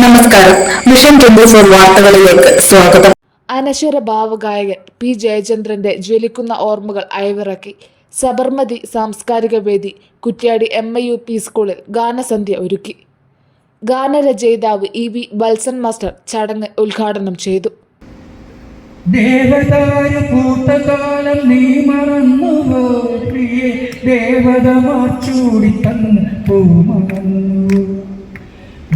നമസ്കാരം. വിഷൻ 24 വാർത്തകളിലേക്ക് സ്വാഗതം. അനശ്വര ഭാവഗായകൻ പി ജയചന്ദ്രന്റെ ജ്വലിക്കുന്ന ഓർമ്മകൾ അയവിറക്കി സബർമതി സാംസ്കാരിക വേദി കുറ്റ്യാടി MIUP സ്കൂളിൽ ഗാനസന്ധ്യ ഒരുക്കി. ഗാനരചയിതാവ് EV ബൽസൻ മാസ്റ്റർ ചടങ്ങ് ഉദ്ഘാടനം ചെയ്തു. ദേവതായ പൂത്തകാലം നീ മറന്നുവോ പ്രിയേ, ദേവത മാച്ചൂടി തന്ന് പൂമറന്നു.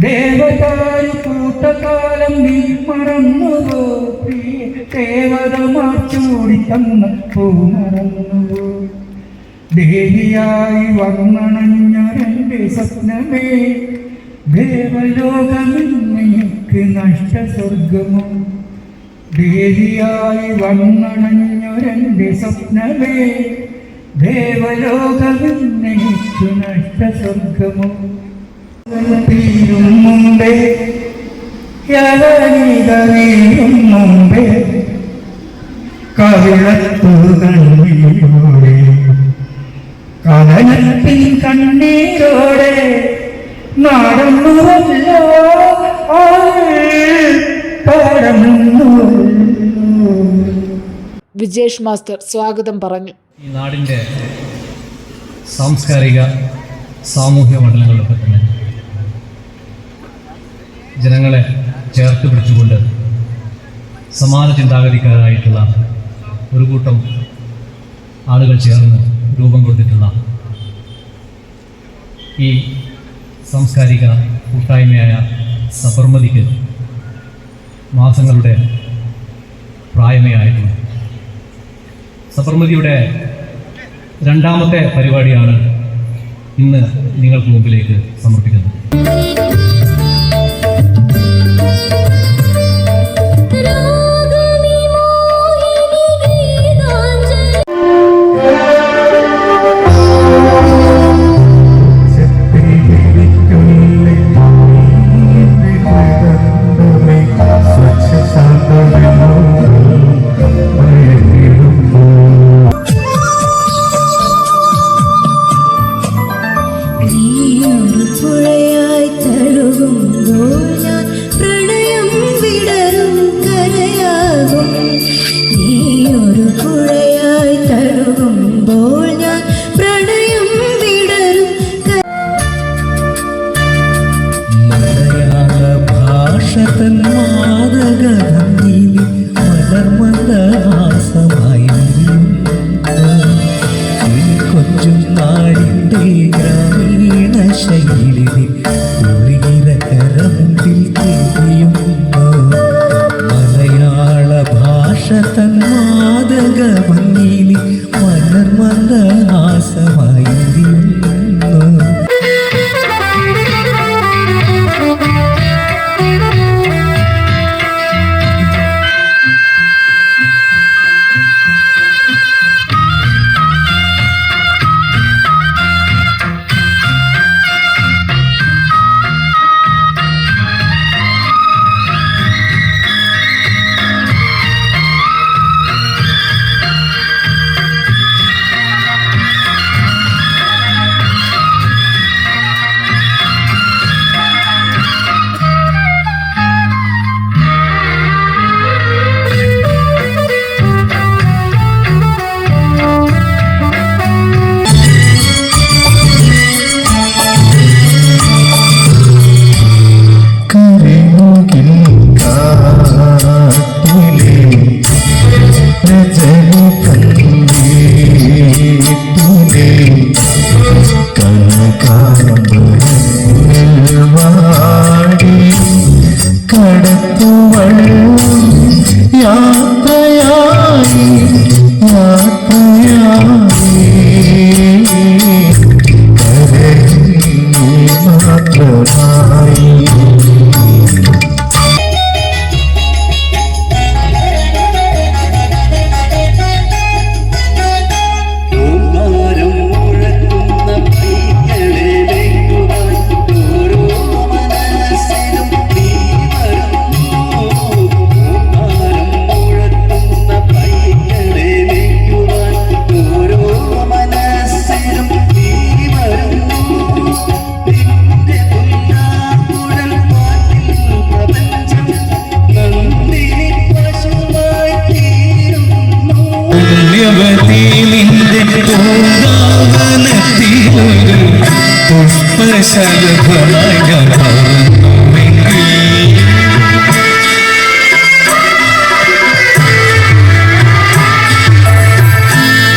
ദേവതായ പൂത്തകാലം നീ മറന്നുവോ പ്രിയേ, ദേവത മാച്ചൂടി തന്ന് പൂമറന്നു. ദേവിയായി വന്നണഞ്ഞൊരെൻ്റെ സ്വപ്നമേ, ദേവലോകമെന്നെനിക്ക് നഷ്ടസ്വർഗമോ. ദേവിയായി വന്നണഞ്ഞൊരെൻ്റെ സ്വപ്നമേ, ദേവലോകമെന്നെനിക്ക് നഷ്ടസ്വർഗമോ. തീരും മുമ്പേ യവനിക വീഴും മുമ്പേ കവിളത്തു കണ്ണീരോടെ, കലനത്തിൻ കണ്ണീരോടെ നടന്നുവല്ലോ വിജേഷ് മാസ്റ്റർ സ്വാഗതം പറഞ്ഞു. ഈ നാടിൻ്റെ സാംസ്കാരിക സാമൂഹ്യ മണ്ഡലങ്ങളിലൊക്കെ തന്നെ ജനങ്ങളെ ചേർത്ത് പിടിച്ചുകൊണ്ട് സമാന ചിന്താഗതിക്കാരായിട്ടുള്ള ഒരു കൂട്ടം ആളുകൾ ചേർന്ന് രൂപം കൊടുത്തിട്ടുള്ള ഈ സാംസ്കാരിക കൂട്ടായ്മയായ സബർമതിക്ക് മാസങ്ങളുടെ പ്രായമേ ആയിട്ടുണ്ട്. സബർമതിയുടെ രണ്ടാമത്തെ പരിപാടിയാണ് ഇന്ന് നിങ്ങൾക്ക് മുമ്പിലേക്ക് സമർപ്പിക്കുന്നത്. പുഴയായി പുഷ്പശലഭമായി ഞാൻ പറന്നുവെങ്കിൽ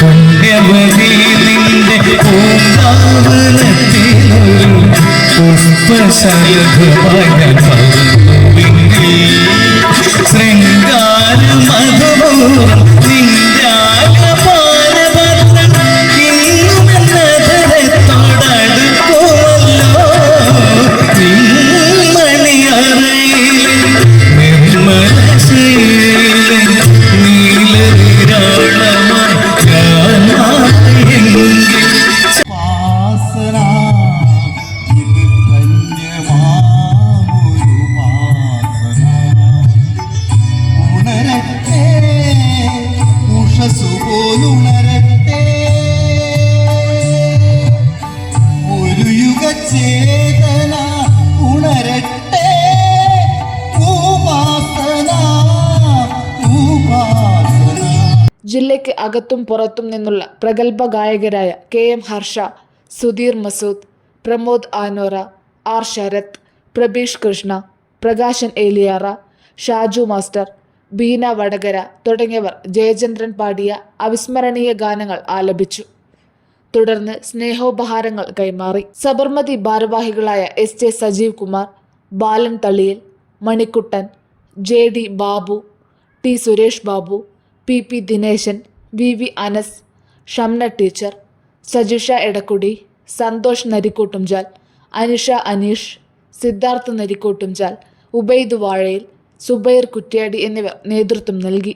പുണ്യവതി നിന്റെ പൂങ്കാവനത്തിലൊരു പുഷ്പശലഭമായി ഞാൻ പറന്നുവെങ്കിൽ ശൃംഗാര മധുപൂർവം നിന്റെ ചേതന ഉണരട്ടെ ഉപാസന ഉപാസന. ജില്ലയ്ക്ക് അകത്തും പുറത്തും നിന്നുള്ള പ്രഗത്ഭ ഗായകരായ KM Harsha, Sudheer Masood, Pramod Anora, R Sarath, Prabeesh Krishna, Prakashan Eliyara, Shaju master, Beena Vadakara തുടങ്ങിയവർ ജയചന്ദ്രൻ പാടിയ അവിസ്മരണീയ ഗാനങ്ങൾ ആലപിച്ചു. തുടർന്ന് സ്നേഹോപഹാരങ്ങൾ കൈമാറി. സബർമതി ഭാരവാഹികളായ SJ Sajeev Kumar, Balan Thaliyil, Manikuttan, JD Babu, T Suresh Babu, PP Dineshan, VV Anas, Shamna teacher, Sajisha Edakkudi, Santhosh Narikkoottumchal, Anisha Aneesh, Siddharth Narikkoottumchal, Ubaid Vazhayil, Subair Kuttiadi എന്നിവർ നേതൃത്വം നൽകി.